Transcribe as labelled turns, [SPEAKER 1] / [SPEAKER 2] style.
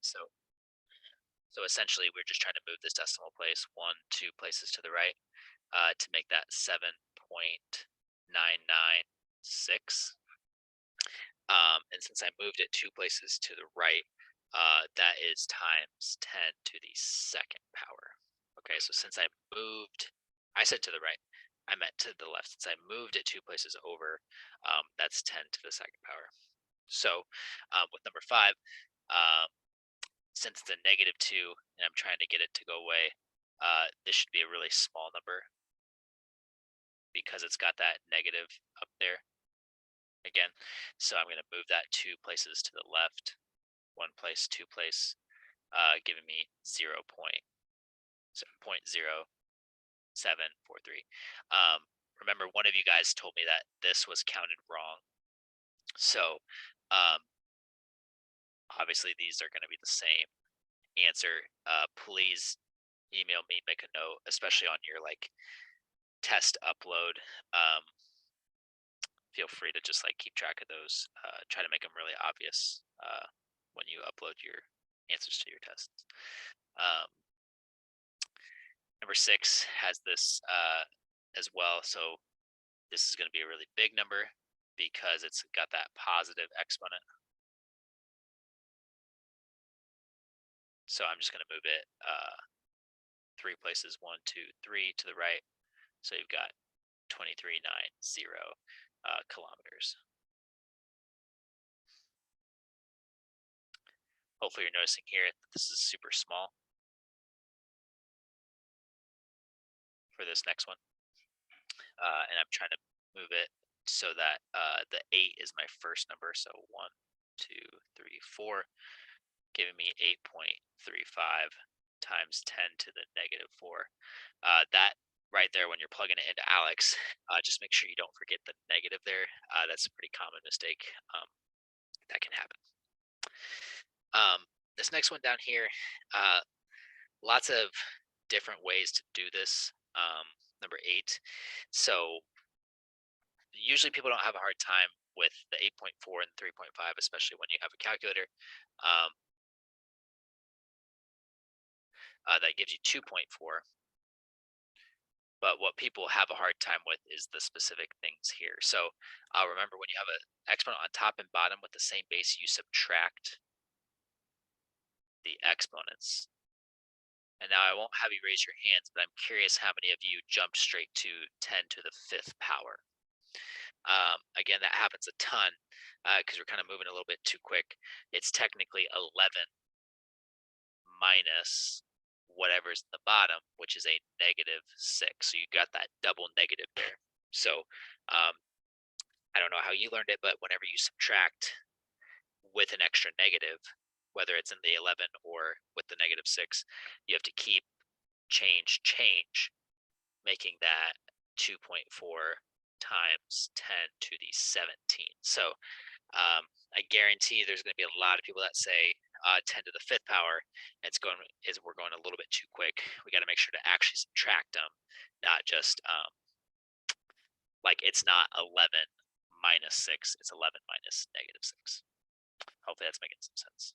[SPEAKER 1] So so essentially, we're just trying to move this decimal place 2 places to the right to make that 7.996. And since I moved it 2 places to the right, that is times 10 to the second power. Okay, so since I said to the right, I meant to the left. Since I moved it 2 places over, that's 10 to the second power. So with number five, um, since it's a -2 and I'm trying to get it to go away, this should be a really small number because it's got that negative up there again. So I'm going to move that 2 places to the left, 1 place, 2 place, giving me 0.0743. Remember, one of you guys told me that this was counted wrong. So um, obviously these are going to be the same answer. Please email me, make a note, especially on your like test upload. Feel free to just like keep track of those. Try to make them really obvious when you upload your answers to your tests. Um, Number six has this as well. So this is going to be a really big number because it's got that positive exponent. So I'm just going to move it 3 places, 1, 2, 3 to the right. So you've got 2390 kilometers. Hopefully you're noticing here that this is super small for this next one. And I'm trying to move it so that the 8 is my first number. So 1, 2, 3, 4, giving me 8.35 times 10 to the -4. That right there, when you're plugging it into Alex, just make sure you don't forget the negative there. That's a pretty common mistake that can happen. This next one down here, uh, lots of different ways to do this. Number 8. So usually people don't have a hard time with the 8.4 and 3.5, especially when you have a calculator. Um, that gives you 2.4. But what people have a hard time with is the specific things here. So remember, when you have an exponent on top and bottom with the same base, you subtract the exponents. And now I won't have you raise your hands, but I'm curious how many of you jumped straight to 10 to the 5th power. Again, that happens a ton because we're kind of moving a little bit too quick. It's technically 11 minus whatever's in the bottom, which is a -6. So you got that double negative there. So I don't know how you learned it, but whenever you subtract with an extra negative, whether it's in the 11 or with the -6, you have to keep change, making that 2.4 times 10 to the 17. So I guarantee there's going to be a lot of people that say 10 to the 5th power. We're going a little bit too quick. We got to make sure to actually subtract them, not just like it's not 11 minus 6. It's 11 minus -6. Hopefully that's making some sense.